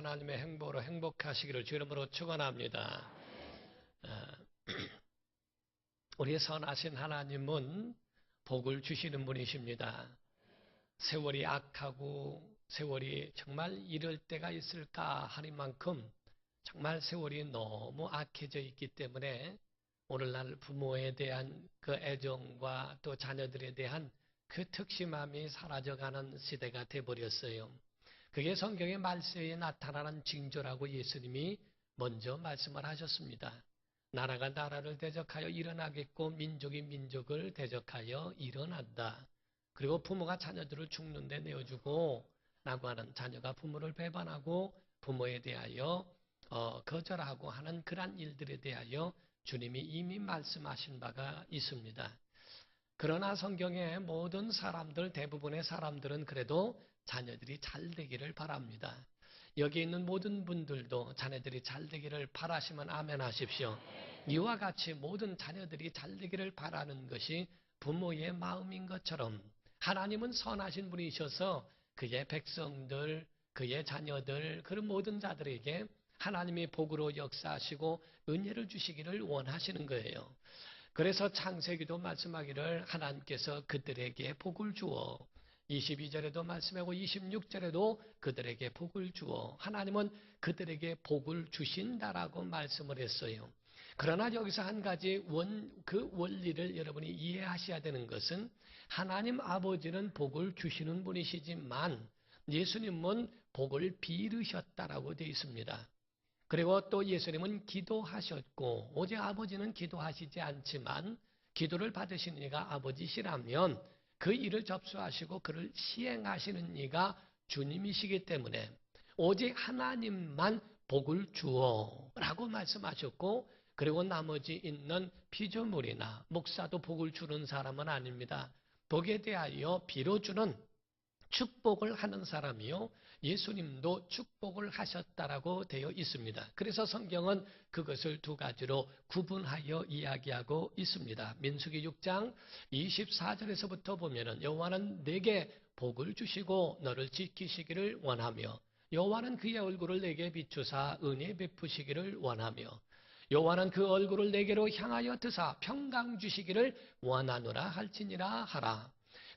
하나님의 행복으로 행복하시기를 주 이름으로 축원합니다. 우리 선하신 하나님은 복을 주시는 분이십니다. 세월이 악하고 세월이 정말 이럴 때가 있을까 하는 만큼 정말 세월이 너무 악해져 있기 때문에 오늘날 부모에 대한 그 애정과 또 자녀들에 대한 그 특심함이 사라져가는 시대가 돼버렸어요. 그게 성경의 말세에 나타나는 징조라고 예수님이 먼저 말씀을 하셨습니다. 나라가 나라를 대적하여 일어나겠고 민족이 민족을 대적하여 일어난다. 그리고 부모가 자녀들을 죽는데 내어주고 라고 하는, 자녀가 부모를 배반하고 부모에 대하여 거절하고 하는 그러한 일들에 대하여 주님이 이미 말씀하신 바가 있습니다. 그러나 성경의 모든 사람들, 대부분의 사람들은 그래도 자녀들이 잘 되기를 바랍니다. 여기 있는 모든 분들도 자녀들이 잘 되기를 바라시면 아멘 하십시오. 이와 같이 모든 자녀들이 잘 되기를 바라는 것이 부모의 마음인 것처럼 하나님은 선하신 분이셔서 그의 백성들, 그의 자녀들, 그런 모든 자들에게 하나님의 복으로 역사하시고 은혜를 주시기를 원하시는 거예요. 그래서 창세기도 말씀하기를 하나님께서 그들에게 복을 주어, 22절에도 말씀하고 26절에도 그들에게 복을 주어 하나님은 그들에게 복을 주신다라고 말씀을 했어요. 그러나 여기서 한 가지 그 원리를 여러분이 이해하셔야 되는 것은 하나님 아버지는 복을 주시는 분이시지만 예수님은 복을 빌으셨다라고 되어 있습니다. 그리고 또 예수님은 기도하셨고, 오직 아버지는 기도하시지 않지만 기도를 받으시는 이가 아버지시라면 그 일을 접수하시고 그를 시행하시는 이가 주님이시기 때문에 오직 하나님만 복을 주어 라고 말씀하셨고, 그리고 나머지 있는 피조물이나 목사도 복을 주는 사람은 아닙니다. 복에 대하여 빌어주는, 축복을 하는 사람이요, 예수님도 축복을 하셨다라고 되어 있습니다. 그래서 성경은 그것을 두 가지로 구분하여 이야기하고 있습니다. 민수기 6장 24절에서부터 보면은 여호와는 내게 복을 주시고 너를 지키시기를 원하며 여호와는 그의 얼굴을 내게 비추사 은혜 베푸시기를 원하며 여호와는 그 얼굴을 내게로 향하여 드사 평강 주시기를 원하노라 할지니라 하라.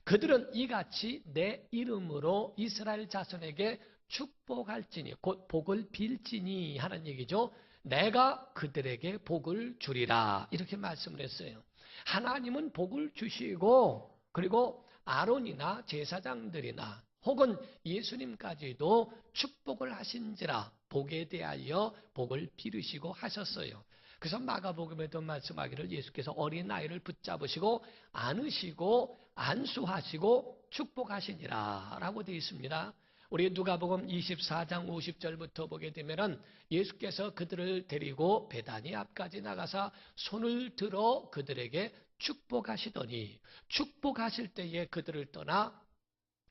그들은 이같이 내 이름으로 이스라엘 자손에게 축복할지니, 곧 복을 빌지니 하는 얘기죠. 내가 그들에게 복을 주리라 이렇게 말씀을 했어요. 하나님은 복을 주시고, 그리고 아론이나 제사장들이나 혹은 예수님까지도 축복을 하신지라 복에 대하여 복을 빌으시고 하셨어요. 그래서 마가복음에도 말씀하기를 예수께서 어린아이를 붙잡으시고 안으시고 안수하시고 축복하시니라 라고 되어 있습니다. 우리 누가복음 24장 50절부터 보게 되면은 예수께서 그들을 데리고 베다니 앞까지 나가사 손을 들어 그들에게 축복하시더니 축복하실 때에 그들을 떠나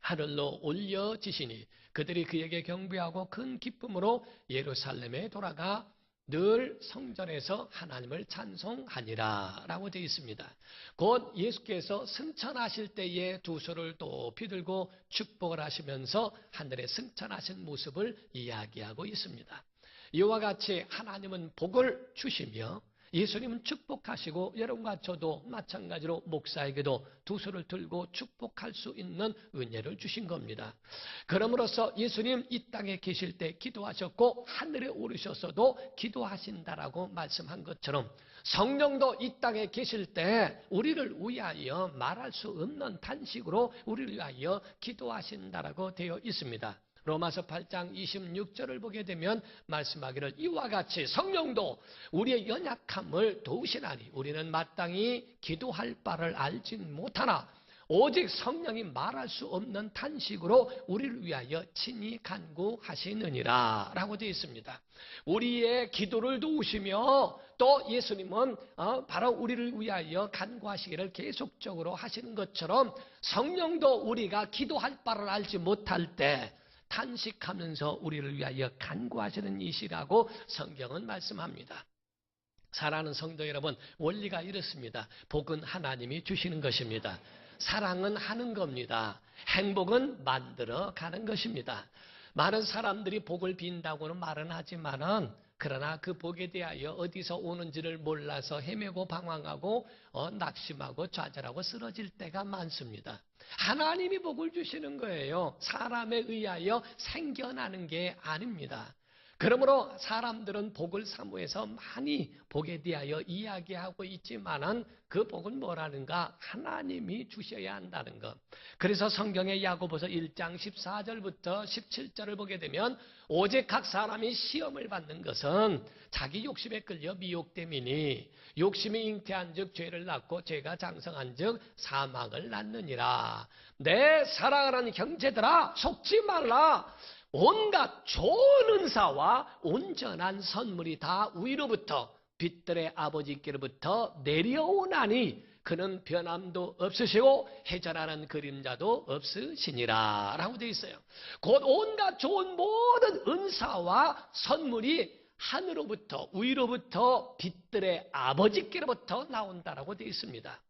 하늘로 올려지시니 그들이 그에게 경배하고 큰 기쁨으로 예루살렘에 돌아가 늘 성전에서 하나님을 찬송하니라 라고 되어 있습니다. 곧 예수께서 승천하실 때에 두 손을 높이 들고 축복을 하시면서 하늘에 승천하신 모습을 이야기하고 있습니다. 이와 같이 하나님은 복을 주시며 예수님은 축복하시고 여러분과 저도 마찬가지로 목사에게도 두 손을 들고 축복할 수 있는 은혜를 주신 겁니다. 그러므로서 예수님 이 땅에 계실 때 기도하셨고 하늘에 오르셔서도 기도하신다라고 말씀한 것처럼 성령도 이 땅에 계실 때 우리를 위하여 말할 수 없는 탄식으로 우리를 위하여 기도하신다라고 되어 있습니다. 로마서 8장 26절을 보게 되면 말씀하기를 이와 같이 성령도 우리의 연약함을 도우시나니 우리는 마땅히 기도할 바를 알지 못하나 오직 성령이 말할 수 없는 탄식으로 우리를 위하여 친히 간구하시느니라 라고 되어 있습니다. 우리의 기도를 도우시며 또 예수님은 바로 우리를 위하여 간구하시기를 계속적으로 하시는 것처럼 성령도 우리가 기도할 바를 알지 못할 때 탄식하면서 우리를 위하여 간구하시는 이시라고 성경은 말씀합니다. 사랑하는 성도 여러분, 원리가 이렇습니다. 복은 하나님이 주시는 것입니다. 사랑은 하는 겁니다. 행복은 만들어 가는 것입니다. 많은 사람들이 복을 빈다고는 말은 하지만은 그러나 그 복에 대하여 어디서 오는지를 몰라서 헤매고 방황하고 낙심하고 좌절하고 쓰러질 때가 많습니다. 하나님이 복을 주시는 거예요. 사람에 의하여 생겨나는 게 아닙니다. 그러므로 사람들은 복을 사모해서 많이 복에 대하여 이야기하고 있지만은 그 복은 뭐라는가? 하나님이 주셔야 한다는 것. 그래서 성경의 야고보서 1장 14절부터 17절을 보게 되면 오직 각 사람이 시험을 받는 것은 자기 욕심에 끌려 미혹됨이니 욕심이 잉태한 즉 죄를 낳고 죄가 장성한 즉 사망을 낳느니라. 내 사랑하는 형제들아 속지 말라. 온갖 좋은 은사와 온전한 선물이 다 위로부터 빛들의 아버지께로부터 내려오나니 그는 변함도 없으시고 해절하는 그림자도 없으시니라 라고 되어 있어요. 곧 온갖 좋은 모든 은사와 선물이 하늘로부터 위로부터 빛들의 아버지께로부터 나온다라고 되어 있습니다.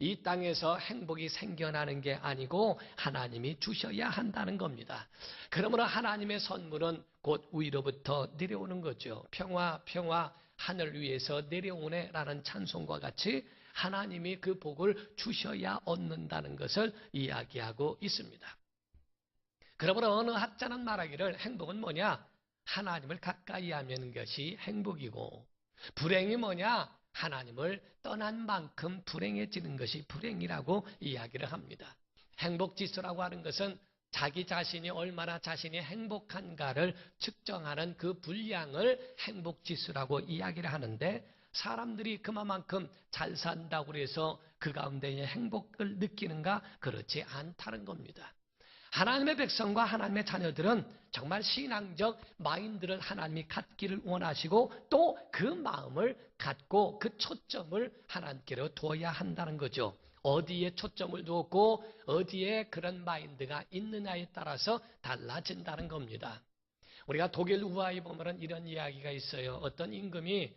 이 땅에서 행복이 생겨나는 게 아니고 하나님이 주셔야 한다는 겁니다. 그러므로 하나님의 선물은 곧 위로부터 내려오는 거죠. 평화 평화 하늘 위에서 내려오네라는 찬송과 같이 하나님이 그 복을 주셔야 얻는다는 것을 이야기하고 있습니다. 그러므로 어느 학자는 말하기를 행복은 뭐냐? 하나님을 가까이 하는 것이 행복이고 불행이 뭐냐? 하나님을 떠난 만큼 불행해지는 것이 불행이라고 이야기를 합니다. 행복지수라고 하는 것은 자기 자신이 얼마나 자신이 행복한가를 측정하는 그 분량을 행복지수라고 이야기를 하는데 사람들이 그만큼 잘 산다고 해서 그 가운데 행복을 느끼는가? 그렇지 않다는 겁니다. 하나님의 백성과 하나님의 자녀들은 정말 신앙적 마인드를 하나님이 갖기를 원하시고 또 그 마음을 갖고 그 초점을 하나님께로 두어야 한다는 거죠. 어디에 초점을 두었고 어디에 그런 마인드가 있느냐에 따라서 달라진다는 겁니다. 우리가 독일 우화에 보면 이런 이야기가 있어요. 어떤 임금이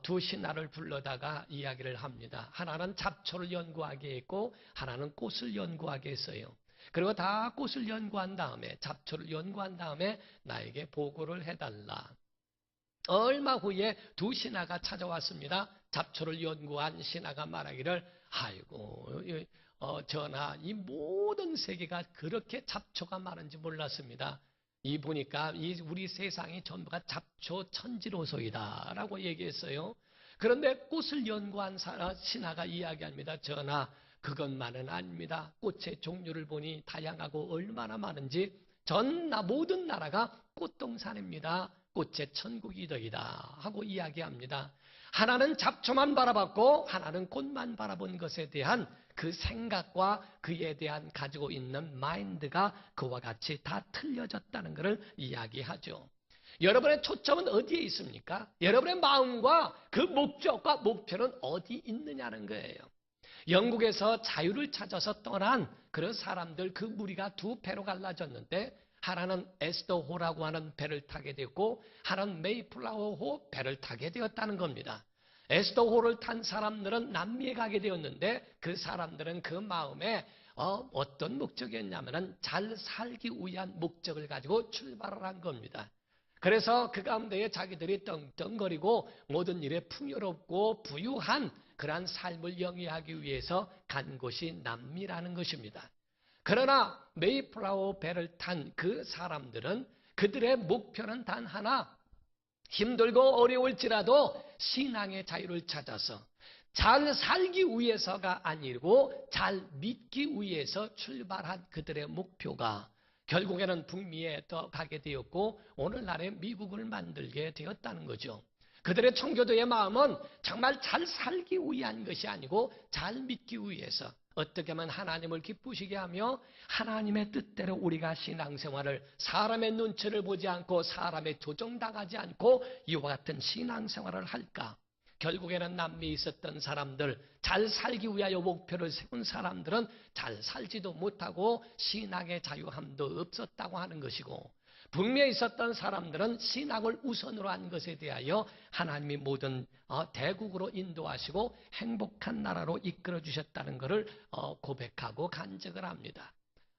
두 신하를 불러다가 이야기를 합니다. 하나는 잡초를 연구하게 했고 하나는 꽃을 연구하게 했어요. 그리고 다 꽃을 연구한 다음에 잡초를 연구한 다음에 나에게 보고를 해달라. 얼마 후에 두 신하가 찾아왔습니다. 잡초를 연구한 신하가 말하기를 아이고 전하 이 모든 세계가 그렇게 잡초가 많은지 몰랐습니다. 이 보니까 우리 세상이 전부가 잡초 천지로소이다 라고 얘기했어요. 그런데 꽃을 연구한 신하가 이야기합니다. 전하 그것만은 아닙니다. 꽃의 종류를 보니 다양하고 얼마나 많은지 모든 나라가 꽃동산입니다. 꽃의 천국이더이다 하고 이야기합니다. 하나는 잡초만 바라봤고 하나는 꽃만 바라본 것에 대한 그 생각과 그에 대한 가지고 있는 마인드가 그와 같이 다 틀려졌다는 것을 이야기하죠. 여러분의 초점은 어디에 있습니까? 여러분의 마음과 그 목적과 목표는 어디 있느냐는 거예요. 영국에서 자유를 찾아서 떠난 그런 사람들 그 무리가 두 배로 갈라졌는데 하나는 에스더호라고 하는 배를 타게 되었고 하나는 메이플라워호 배를 타게 되었다는 겁니다. 에스더호를 탄 사람들은 남미에 가게 되었는데 그 사람들은 그 마음에 어떤 목적이었냐면 잘 살기 위한 목적을 가지고 출발을 한 겁니다. 그래서 그 가운데에 자기들이 떵떵거리고 모든 일에 풍요롭고 부유한 그러한 삶을 영위하기 위해서 간 곳이 남미라는 것입니다. 그러나 메이플라워 배를 탄 그 사람들은 그들의 목표는 단 하나, 힘들고 어려울지라도 신앙의 자유를 찾아서 잘 살기 위해서가 아니고 잘 믿기 위해서 출발한 그들의 목표가 결국에는 북미에 더 가게 되었고 오늘날의 미국을 만들게 되었다는 거죠. 그들의 청교도의 마음은 정말 잘 살기 위한 것이 아니고 잘 믿기 위해서 어떻게 하면 하나님을 기쁘시게 하며 하나님의 뜻대로 우리가 신앙생활을 사람의 눈치를 보지 않고 사람의 조정당하지 않고 이와 같은 신앙생활을 할까? 결국에는 남미에 있었던 사람들, 잘 살기 위하여 목표를 세운 사람들은 잘 살지도 못하고 신앙의 자유함도 없었다고 하는 것이고 북미에 있었던 사람들은 신앙을 우선으로 한 것에 대하여 하나님이 모든 대국으로 인도하시고 행복한 나라로 이끌어 주셨다는 것을 고백하고 간증을 합니다.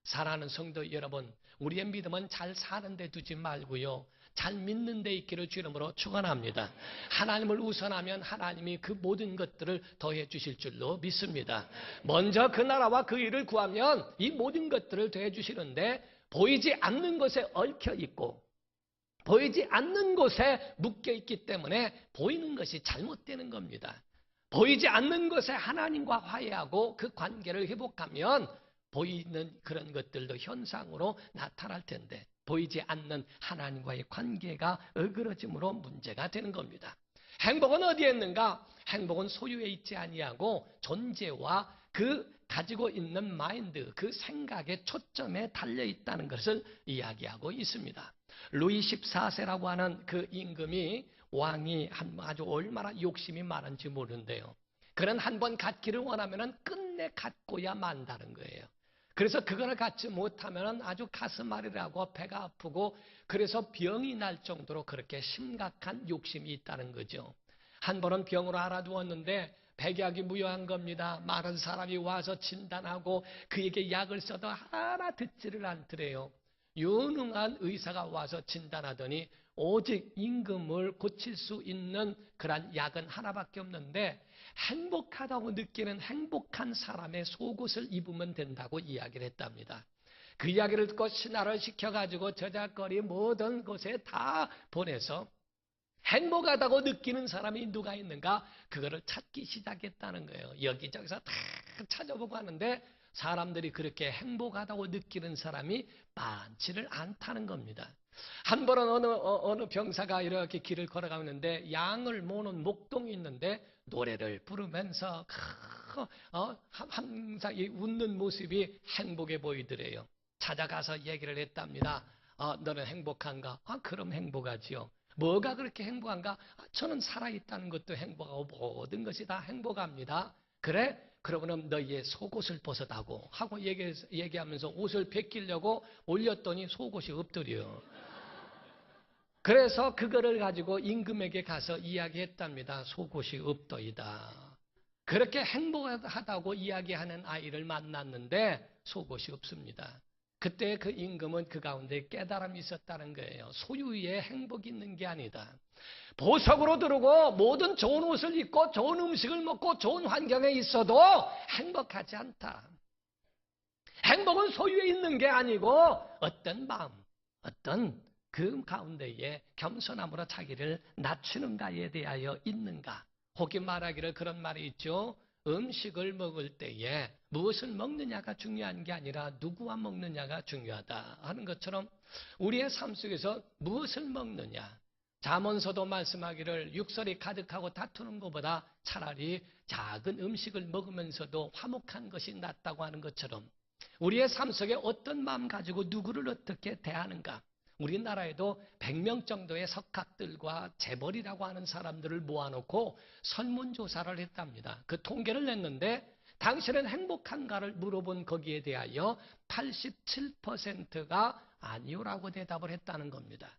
사랑하는 성도 여러분, 우리의 믿음은 잘 사는 데 두지 말고요, 잘 믿는 데 있기를 주 이름으로 축원합니다. 하나님을 우선하면 하나님이 그 모든 것들을 더해 주실 줄로 믿습니다. 먼저 그 나라와 그 일을 구하면 이 모든 것들을 더해 주시는데, 보이지 않는 것에 얽혀 있고 보이지 않는 곳에 묶여 있기 때문에 보이는 것이 잘못되는 겁니다. 보이지 않는 것에 하나님과 화해하고 그 관계를 회복하면 보이는 그런 것들도 현상으로 나타날 텐데, 보이지 않는 하나님과의 관계가 어그러짐으로 문제가 되는 겁니다. 행복은 어디에 있는가? 행복은 소유에 있지 아니하고 존재와 그 가지고 있는 마인드, 그 생각의 초점에 달려 있다는 것을 이야기하고 있습니다. 루이 14세라고 하는 그 임금이, 왕이 아주 얼마나 욕심이 많은지 모르는데요, 그는 한 번 갖기를 원하면 끝내 갖고야 만다는 거예요. 그래서 그걸 갖지 못하면 아주 가슴 아리라고 배가 아프고, 그래서 병이 날 정도로 그렇게 심각한 욕심이 있다는 거죠. 한 번은 병으로 알아두었는데 백약이 무효한 겁니다. 많은 사람이 와서 진단하고 그에게 약을 써도 하나 듣지를 않더래요. 유능한 의사가 와서 진단하더니 오직 임금을 고칠 수 있는 그런 약은 하나밖에 없는데, 행복하다고 느끼는 행복한 사람의 속옷을 입으면 된다고 이야기를 했답니다. 그 이야기를 듣고 신하를 시켜가지고 저작거리 모든 곳에 다 보내서 행복하다고 느끼는 사람이 누가 있는가, 그거를 찾기 시작했다는 거예요. 여기저기서 다 찾아보고 하는데 사람들이 그렇게 행복하다고 느끼는 사람이 많지를 않다는 겁니다. 한 번은 어느 병사가 이렇게 길을 걸어가고 있는데 양을 모는 목동이 있는데 노래를 부르면서 항상 이 웃는 모습이 행복해 보이더래요. 찾아가서 얘기를 했답니다. 너는 행복한가? 그럼 행복하지요. 뭐가 그렇게 행복한가? 저는 살아있다는 것도 행복하고 모든 것이 다 행복합니다. 그래? 그러면 너희의 속옷을 벗어다고 하고 얘기하면서 옷을 벗기려고 올렸더니 속옷이 없더래요. 그래서 그거를 가지고 임금에게 가서 이야기했답니다. 속옷이 없더이다. 그렇게 행복하다고 이야기하는 아이를 만났는데 속옷이 없습니다. 그때 그 임금은 그 가운데 깨달음이 있었다는 거예요. 소유의 행복이 있는 게 아니다. 보석으로 들고 모든 좋은 옷을 입고 좋은 음식을 먹고 좋은 환경에 있어도 행복하지 않다. 행복은 소유에 있는 게 아니고 어떤 마음, 어떤 그 가운데에 겸손함으로 자기를 낮추는가에 대하여 있는가. 혹이 말하기를 그런 말이 있죠. 음식을 먹을 때에 무엇을 먹느냐가 중요한 게 아니라 누구와 먹느냐가 중요하다 하는 것처럼 우리의 삶 속에서 무엇을 먹느냐. 잠언서도 말씀하기를 육설이 가득하고 다투는 것보다 차라리 작은 음식을 먹으면서도 화목한 것이 낫다고 하는 것처럼 우리의 삶 속에 어떤 마음 가지고 누구를 어떻게 대하는가. 우리나라에도 100명 정도의 석학들과 재벌이라고 하는 사람들을 모아놓고 설문조사를 했답니다. 그 통계를 냈는데 당신은 행복한가를 물어본 거기에 대하여 87%가 아니요라고 대답을 했다는 겁니다.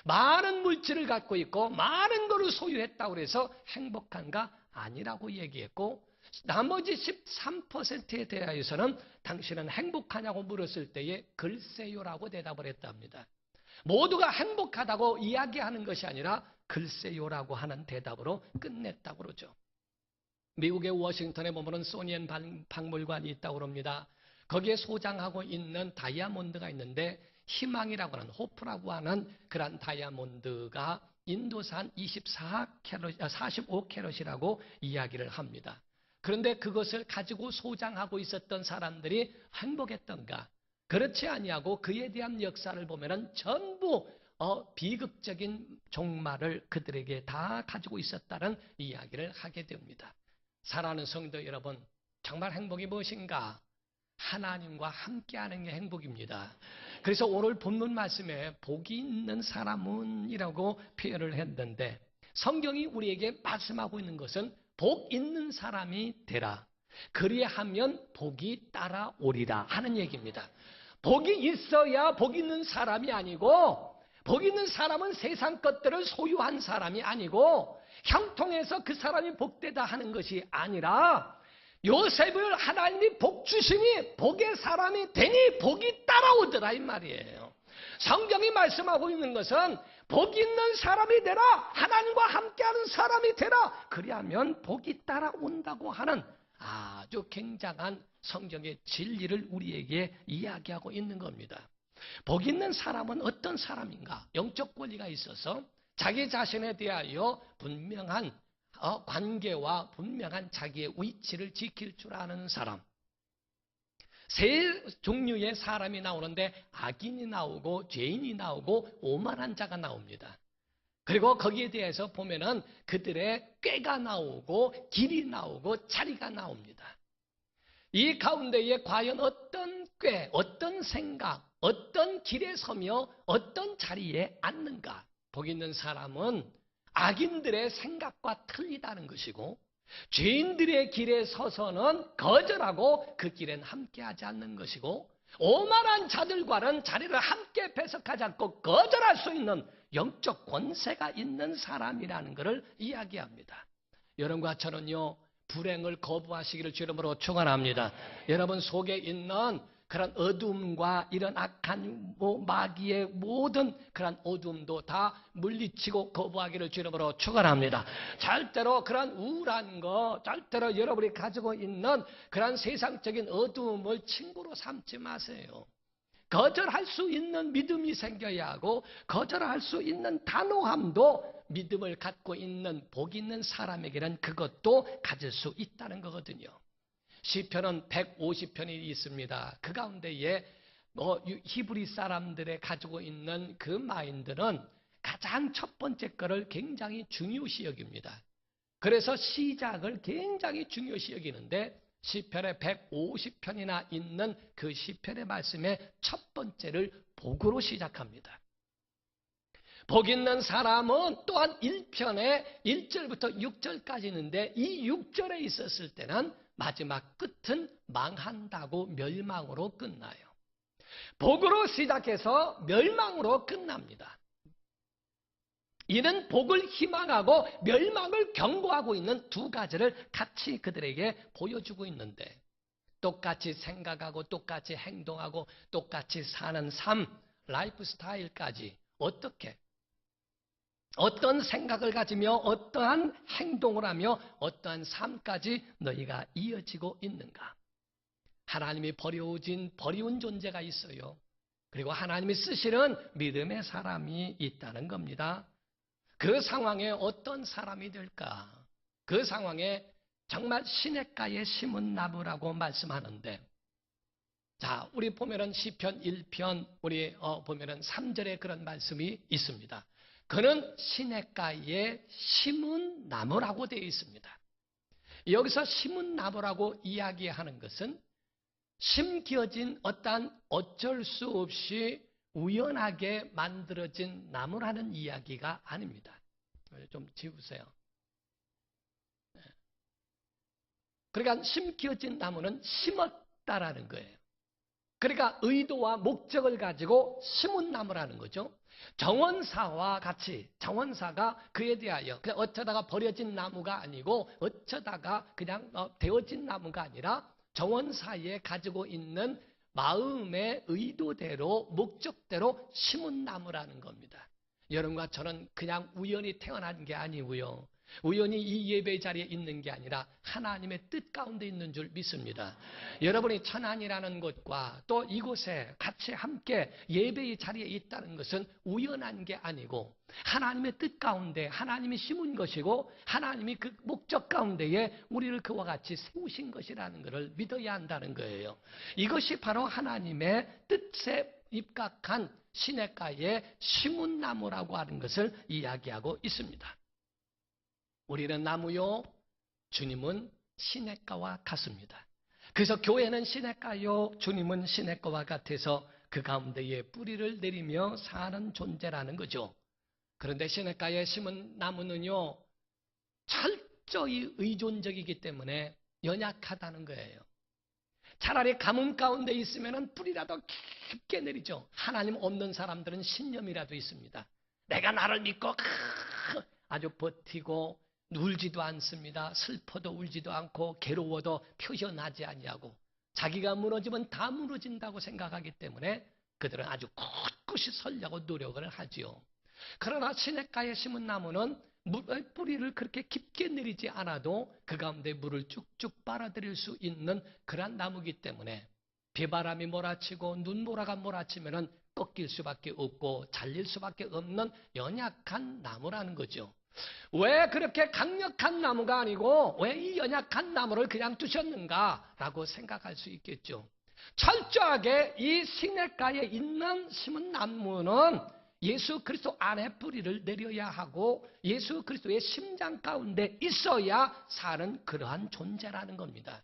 많은 물질을 갖고 있고 많은 것을 소유했다고 해서 행복한가? 아니라고 얘기했고, 나머지 13%에 대하여서는 당신은 행복하냐고 물었을 때에 글쎄요라고 대답을 했답니다. 모두가 행복하다고 이야기하는 것이 아니라 글쎄요라고 하는 대답으로 끝냈다고 그러죠. 미국의 워싱턴에 보면 소니엔 박물관이 있다고 합니다. 거기에 소장하고 있는 다이아몬드가 있는데 희망이라고 하는, 호프라고 하는 그런 다이아몬드가 인도산 45캐럿이라고 이야기를 합니다. 그런데 그것을 가지고 소장하고 있었던 사람들이 행복했던가? 그렇지 아니하고 그에 대한 역사를 보면은 전부 비극적인 종말을 그들에게 다 가지고 있었다는 이야기를 하게 됩니다. 사랑하는 성도 여러분, 정말 행복이 무엇인가? 하나님과 함께하는 게 행복입니다. 그래서 오늘 본문 말씀에 복이 있는 사람은 이라고 표현을 했는데, 성경이 우리에게 말씀하고 있는 것은 복 있는 사람이 되라. 그리하면 복이 따라오리라 하는 얘기입니다. 복이 있어야 복 있는 사람이 아니고, 복 있는 사람은 세상 것들을 소유한 사람이 아니고 형통해서 그 사람이 복되다 하는 것이 아니라 요셉을 하나님이 복 주시니 복의 사람이 되니 복이 따라오더라 이 말이에요. 성경이 말씀하고 있는 것은 복 있는 사람이 되라, 하나님과 함께하는 사람이 되라, 그리하면 복이 따라온다고 하는 아주 굉장한 성경의 진리를 우리에게 이야기하고 있는 겁니다. 복 있는 사람은 어떤 사람인가? 영적 권리가 있어서 자기 자신에 대하여 분명한 관계와 분명한 자기의 위치를 지킬 줄 아는 사람. 세 종류의 사람이 나오는데 악인이 나오고 죄인이 나오고 오만한 자가 나옵니다. 그리고 거기에 대해서 보면은 그들의 꾀가 나오고 길이 나오고 자리가 나옵니다. 이 가운데에 과연 어떤 꾀, 어떤 생각, 어떤 길에 서며 어떤 자리에 앉는가? 복 있는 사람은 악인들의 생각과 틀리다는 것이고, 죄인들의 길에 서서는 거절하고 그 길엔 함께하지 않는 것이고, 오만한 자들과는 자리를 함께 배석하지 않고 거절할 수 있는 영적 권세가 있는 사람이라는 것을 이야기합니다. 여러분과 저는요, 불행을 거부하시기를 주 이름으로 축원합니다. 여러분 속에 있는 그런 어둠과 이런 악한 마귀의 모든 그런 어둠도 다 물리치고 거부하기를 주 이름으로 축원합니다. 절대로 그런 우울한 거, 절대로 여러분이 가지고 있는 그런 세상적인 어두움을 친구로 삼지 마세요. 거절할 수 있는 믿음이 생겨야 하고, 거절할 수 있는 단호함도 믿음을 갖고 있는 복 있는 사람에게는 그것도 가질 수 있다는 거거든요. 시편은 150편이 있습니다. 그 가운데에 히브리 사람들의 가지고 있는 그 마인드는 가장 첫 번째 거를 굉장히 중요시 여깁니다. 그래서 시작을 굉장히 중요시 여기는데, 시편에 150편이나 있는 그 시편의 말씀의 첫 번째를 복으로 시작합니다. 복 있는 사람은 또한 1편에 1절부터 6절까지 있는데, 이 6절에 있었을 때는 마지막 끝은 망한다고 멸망으로 끝나요. 복으로 시작해서 멸망으로 끝납니다. 이는 복을 희망하고 멸망을 경고하고 있는 두 가지를 같이 그들에게 보여주고 있는데, 똑같이 생각하고 똑같이 행동하고 똑같이 사는 삶, 라이프 스타일까지 어떻게, 어떤 생각을 가지며 어떠한 행동을 하며 어떠한 삶까지 너희가 이어지고 있는가? 하나님이 버리운 존재가 있어요. 그리고 하나님이 쓰시는 믿음의 사람이 있다는 겁니다. 그 상황에 어떤 사람이 될까? 그 상황에 정말 시냇가에 심은 나무라고 말씀하는데, 자, 우리 보면은 시편 1편 우리 보면은 3절에 그런 말씀이 있습니다. 그는 시냇가에 심은 나무라고 되어 있습니다. 여기서 심은 나무라고 이야기하는 것은 심겨진 어쩔 수 없이 우연하게 만들어진 나무라는 이야기가 아닙니다. 좀 지우세요. 그러니까 심겨진 나무는 심었다라는 거예요. 그러니까 의도와 목적을 가지고 심은 나무라는 거죠. 정원사와 같이, 정원사가 그에 대하여 그냥 어쩌다가 버려진 나무가 아니고 어쩌다가 그냥 되어진 나무가 아니라 정원사에 가지고 있는 마음의 의도대로 목적대로 심은 나무라는 겁니다. 여러분과 저는 그냥 우연히 태어난 게 아니고요, 우연히 이 예배 자리에 있는 게 아니라 하나님의 뜻 가운데 있는 줄 믿습니다. 여러분이 천안이라는 곳과 또 이곳에 같이 함께 예배의 자리에 있다는 것은 우연한 게 아니고 하나님의 뜻 가운데 하나님이 심은 것이고, 하나님이 그 목적 가운데에 우리를 그와 같이 세우신 것이라는 것을 믿어야 한다는 거예요. 이것이 바로 하나님의 뜻에 입각한 시냇가에 심은 나무라고 하는 것을 이야기하고 있습니다. 우리는 나무요, 주님은 시냇가와 같습니다. 그래서 교회는 시냇가요, 주님은 시냇가와 같아서 그 가운데에 뿌리를 내리며 사는 존재라는 거죠. 그런데 시냇가에 심은 나무는요, 철저히 의존적이기 때문에 연약하다는 거예요. 차라리 가뭄 가운데 있으면 뿌리라도 깊게 내리죠. 하나님 없는 사람들은 신념이라도 있습니다. 내가 나를 믿고 아주 버티고 울지도 않습니다. 슬퍼도 울지도 않고 괴로워도 표현하지 아니하고 자기가 무너지면 다 무너진다고 생각하기 때문에 그들은 아주 꿋꿋이 서려고 노력을 하지요. 그러나 시냇가에 심은 나무는 물의 뿌리를 그렇게 깊게 내리지 않아도 그 가운데 물을 쭉쭉 빨아들일 수 있는 그러한 나무이기 때문에 비바람이 몰아치고 눈보라가 몰아치면 꺾일 수밖에 없고 잘릴 수밖에 없는 연약한 나무라는 거죠. 왜 그렇게 강력한 나무가 아니고 왜 이 연약한 나무를 그냥 두셨는가라고 생각할 수 있겠죠. 철저하게 이 시냇가에 있는 심은 나무는 예수 그리스도 안에 뿌리를 내려야 하고 예수 그리스도의 심장 가운데 있어야 사는 그러한 존재라는 겁니다.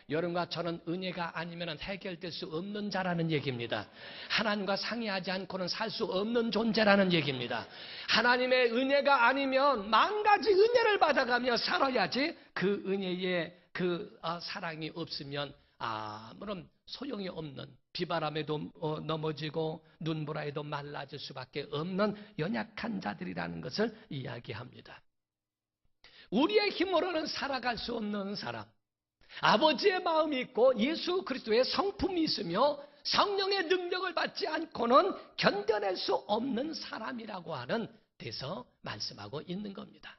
여러분과 저는 은혜가 아니면 해결될 수 없는 자라는 얘기입니다. 하나님과 상의하지 않고는 살 수 없는 존재라는 얘기입니다. 하나님의 은혜가 아니면 만 가지 은혜를 받아가며 살아야지 그 은혜의 그 사랑이 없으면 아무런 소용이 없는 비바람에도 넘어지고 눈보라에도 말라질 수밖에 없는 연약한 자들이라는 것을 이야기합니다. 우리의 힘으로는 살아갈 수 없는 사람, 아버지의 마음이 있고 예수 그리스도의 성품이 있으며 성령의 능력을 받지 않고는 견뎌낼 수 없는 사람이라고 하는 데서 말씀하고 있는 겁니다.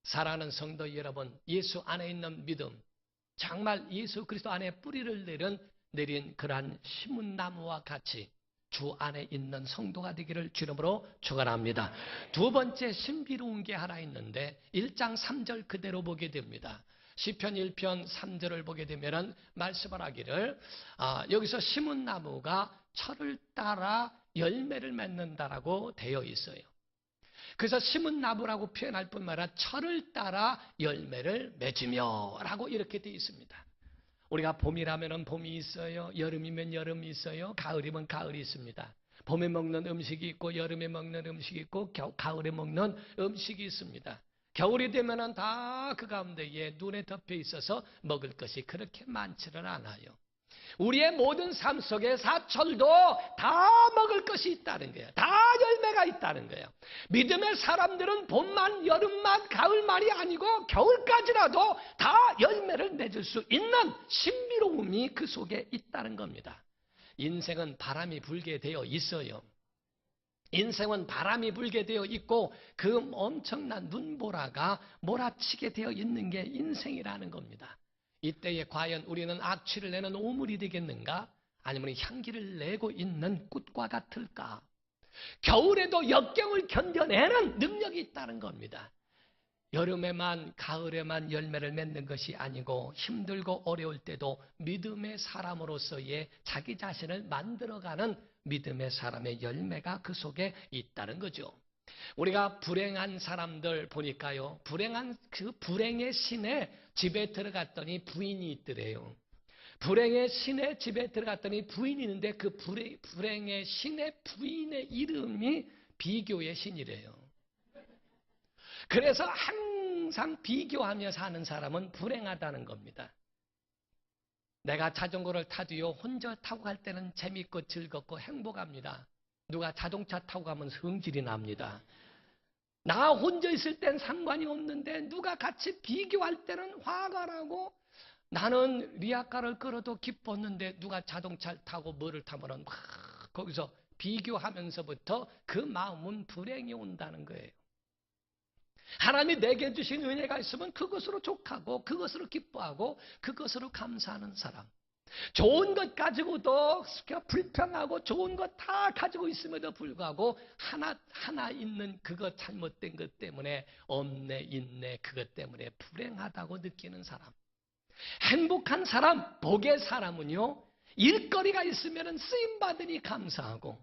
사랑하는 성도 여러분, 예수 안에 있는 믿음, 정말 예수 그리스도 안에 뿌리를 내린 그러한 심은 나무와 같이 주 안에 있는 성도가 되기를 주름으로 축원합니다. 두 번째 신비로운 게 하나 있는데 1장 3절 그대로 보게 됩니다. 시편 1편 3절을 보게 되면 말씀을 하기를 여기서 심은 나무가 철을 따라 열매를 맺는다라고 되어 있어요. 그래서 심은 나무라고 표현할 뿐만 아니라 철을 따라 열매를 맺으며 라고 이렇게 되어 있습니다. 우리가 봄이라면 봄이 있어요. 여름이면 여름이 있어요. 가을이면 가을이 있습니다. 봄에 먹는 음식이 있고 여름에 먹는 음식이 있고 가을에 먹는 음식이 있습니다. 겨울이 되면 다 그 가운데에 눈에 덮여 있어서 먹을 것이 그렇게 많지는 않아요. 우리의 모든 삶 속에 사철도 다 먹을 것이 있다는 거예요. 다 열매가 있다는 거예요. 믿음의 사람들은 봄만, 여름만, 가을만이 아니고 겨울까지라도 다 열매를 맺을 수 있는 신비로움이 그 속에 있다는 겁니다. 인생은 바람이 불게 되어 있어요. 인생은 바람이 불게 되어 있고 그 엄청난 눈보라가 몰아치게 되어 있는 게 인생이라는 겁니다. 이때에 과연 우리는 악취를 내는 오물이 되겠는가? 아니면 향기를 내고 있는 꽃과 같을까? 겨울에도 역경을 견뎌내는 능력이 있다는 겁니다. 여름에만 가을에만 열매를 맺는 것이 아니고 힘들고 어려울 때도 믿음의 사람으로서의 자기 자신을 만들어가는 믿음의 사람의 열매가 그 속에 있다는 거죠. 우리가 불행한 사람들 보니까요, 그 불행의 신의 집에 들어갔더니 부인이 있더래요. 불행의 신의 집에 들어갔더니 부인이 있는데 그 불행의 신의 부인의 이름이 비교의 신이래요. 그래서 항상 비교하며 사는 사람은 불행하다는 겁니다. 내가 자전거를 타도요, 혼자 타고 갈 때는 재밌고 즐겁고 행복합니다. 누가 자동차 타고 가면 성질이 납니다. 나 혼자 있을 땐 상관이 없는데 누가 같이 비교할 때는 화가 나고 나는 리아카를 끌어도 기뻤는데 누가 자동차를 타고 뭐를 타면은 막 거기서 비교하면서부터 그 마음은 불행이 온다는 거예요. 하나님이 내게 주신 은혜가 있으면 그것으로 족하고 그것으로 기뻐하고 그것으로 감사하는 사람. 좋은 것 가지고도 불평하고 좋은 것 다 가지고 있음에도 불구하고 하나 있는 그것 잘못된 것 때문에 없네 있네 그것 때문에 불행하다고 느끼는 사람. 행복한 사람, 복의 사람은요, 일거리가 있으면 쓰임받으니 감사하고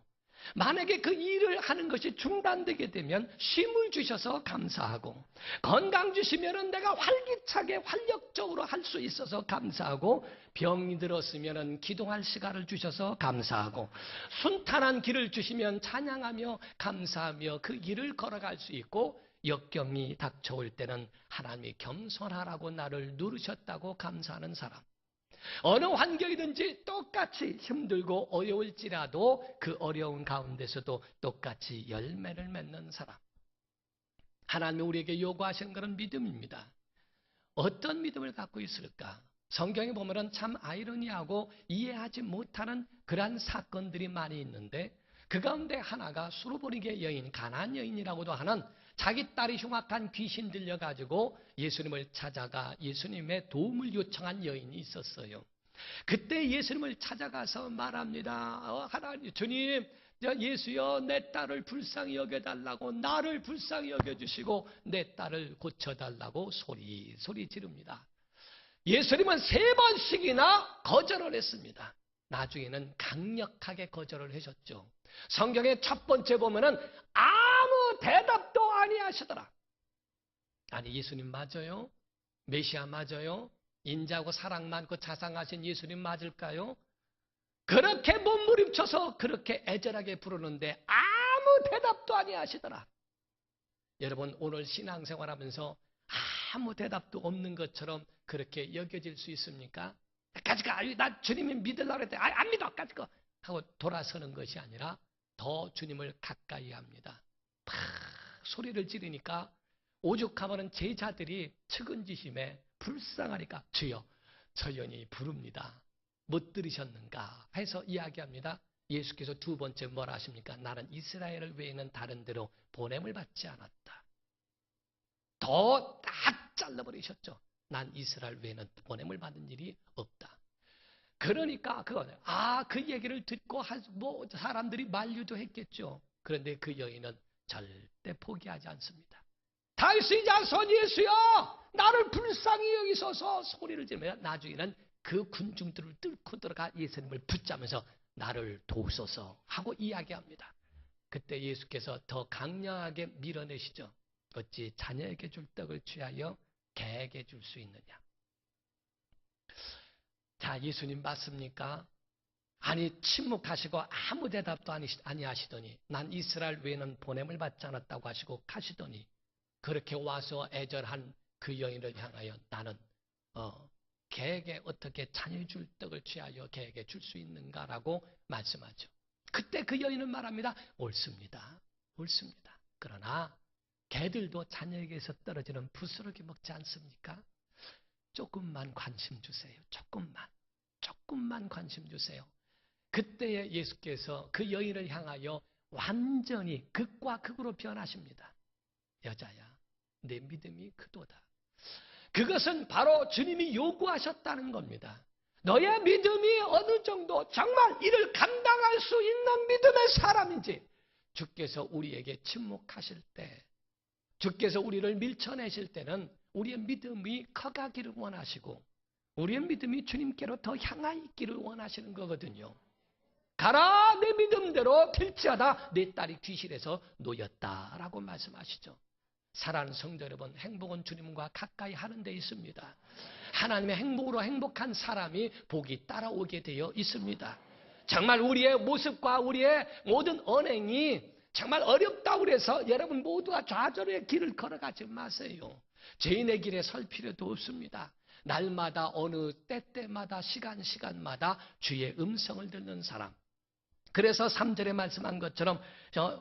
만약에 그 일을 하는 것이 중단되게 되면 쉼을 주셔서 감사하고 건강 주시면 내가 활기차게 활력적으로 할 수 있어서 감사하고 병이 들었으면 기도할 시간을 주셔서 감사하고 순탄한 길을 주시면 찬양하며 감사하며 그 길을 걸어갈 수 있고 역경이 닥쳐올 때는 하나님이 겸손하라고 나를 누르셨다고 감사하는 사람. 어느 환경이든지 똑같이 힘들고 어려울지라도 그 어려운 가운데서도 똑같이 열매를 맺는 사람. 하나님이 우리에게 요구하시는 것은 믿음입니다. 어떤 믿음을 갖고 있을까? 성경에 보면은 참 아이러니하고 이해하지 못하는 그러한 사건들이 많이 있는데 그 가운데 하나가 수르보니게 여인, 가나안 여인이라고도 하는 자기 딸이 흉악한 귀신 들려가지고 예수님을 찾아가 예수님의 도움을 요청한 여인이 있었어요. 그때 예수님을 찾아가서 말합니다. 하나님, 주님, 예수여, 내 딸을 불쌍히 여겨달라고, 나를 불쌍히 여겨주시고 내 딸을 고쳐달라고 소리 지릅니다. 예수님은 3번씩이나 거절을 했습니다. 나중에는 강력하게 거절을 하셨죠. 성경의 첫 번째 보면은 아무 대답도 아니하시더라. 아니, 예수님 맞아요? 메시아 맞아요? 인자고 사랑 많고 자상하신 예수님 맞을까요? 그렇게 몸부림쳐서 그렇게 애절하게 부르는데 아무 대답도 아니하시더라. 여러분, 오늘 신앙생활하면서 아무 대답도 없는 것처럼 그렇게 여겨질 수 있습니까? 나 주님이 믿으려고 했더니 안 믿어 까짓거 하고 돌아서는 것이 아니라 더 주님을 가까이 합니다. 팍 소리를 지르니까 오죽하면 제자들이 측은지심에 불쌍하니까 주여, 저 여인이 부릅니다. 못 들으셨는가 해서 이야기합니다. 예수께서 두 번째 뭐라 하십니까? 나는 이스라엘 외에는 다른 데로 보냄을 받지 않았다. 더 딱 잘라버리셨죠. 난 이스라엘 외에는 보냄을 받은 일이 없다. 그러니까 그 얘기를 듣고 사람들이 만류도 했겠죠. 그런데 그 여인은 절대 포기하지 않습니다. 다윗의 자손 예수여, 나를 불쌍히 여기소서 소리를 지르면 나중에는 그 군중들을 뚫고 들어가 예수님을 붙잡으면서 나를 도우소서 하고 이야기합니다. 그때 예수께서 더 강력하게 밀어내시죠. 어찌 자녀에게 줄 떡을 취하여 개에게 줄 수 있느냐. 자, 예수님 맞습니까? 아니, 침묵하시고 아무 대답도 아니하시더니 난 이스라엘 외에는 보냄을 받지 않았다고 하시고 가시더니 그렇게 와서 애절한 그 여인을 향하여 나는 개에게 어떻게 자녀의 줄 떡을 취하여 개에게 줄 수 있는가라고 말씀하죠. 그때 그 여인은 말합니다. 옳습니다. 옳습니다. 그러나 개들도 자녀에게서 떨어지는 부스러기 먹지 않습니까? 조금만 관심 주세요. 조금만 관심 주세요. 그때에 예수께서 그 여인을 향하여 완전히 극과 극으로 변하십니다. 여자야, 내 믿음이 크도다. 그것은 바로 주님이 요구하셨다는 겁니다. 너의 믿음이 어느 정도 정말 이를 감당할 수 있는 믿음의 사람인지 주께서 우리에게 침묵하실 때, 주께서 우리를 밀쳐내실 때는 우리의 믿음이 커가기를 원하시고 우리의 믿음이 주님께로 더 향하 있기를 원하시는 거거든요. 가라, 내 믿음대로 될지어다. 내 딸이 귀신에서 놓였다라고 말씀하시죠. 사랑하는 성도 여러분, 행복은 주님과 가까이 하는 데 있습니다. 하나님의 행복으로 행복한 사람이 복이 따라오게 되어 있습니다. 정말 우리의 모습과 우리의 모든 언행이 정말 어렵다고 그래서 여러분 모두가 좌절의 길을 걸어가지 마세요. 죄인의 길에 설 필요도 없습니다. 날마다 어느 때마다 시간마다 주의 음성을 듣는 사람. 그래서 3절에 말씀한 것처럼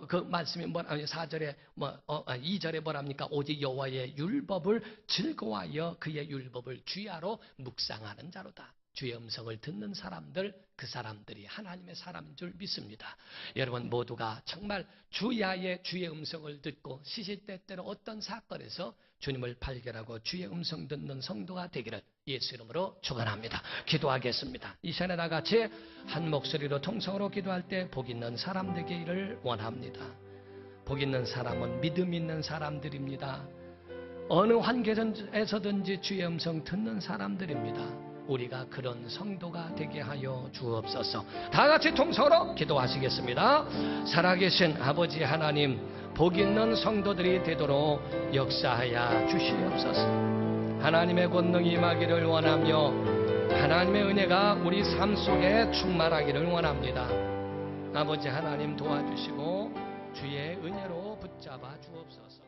그 말씀이 4절에 2절에 뭐랍니까? 오직 여호와의 율법을 즐거워하여 그의 율법을 주야로 묵상하는 자로다. 주의 음성을 듣는 사람들, 그 사람들이 하나님의 사람인 줄 믿습니다. 여러분 모두가 정말 주야의 주의 음성을 듣고 시시때때로 어떤 사건에서 주님을 발견하고 주의 음성 듣는 성도가 되기를 예수 이름으로 축원합니다. 기도하겠습니다. 이 시간에 다 같이 한 목소리로 통성으로 기도할 때 복 있는 사람 되기를 원합니다. 복 있는 사람은 믿음 있는 사람들입니다. 어느 환경에서든지 주의 음성 듣는 사람들입니다. 우리가 그런 성도가 되게 하여 주옵소서. 다 같이 통성으로 기도하시겠습니다. 살아계신 아버지 하나님, 복 있는 성도들이 되도록 역사하여 주시옵소서. 하나님의 권능이 임하기를 원하며 하나님의 은혜가 우리 삶 속에 충만하기를 원합니다. 아버지 하나님 도와주시고 주의 은혜로 붙잡아 주옵소서.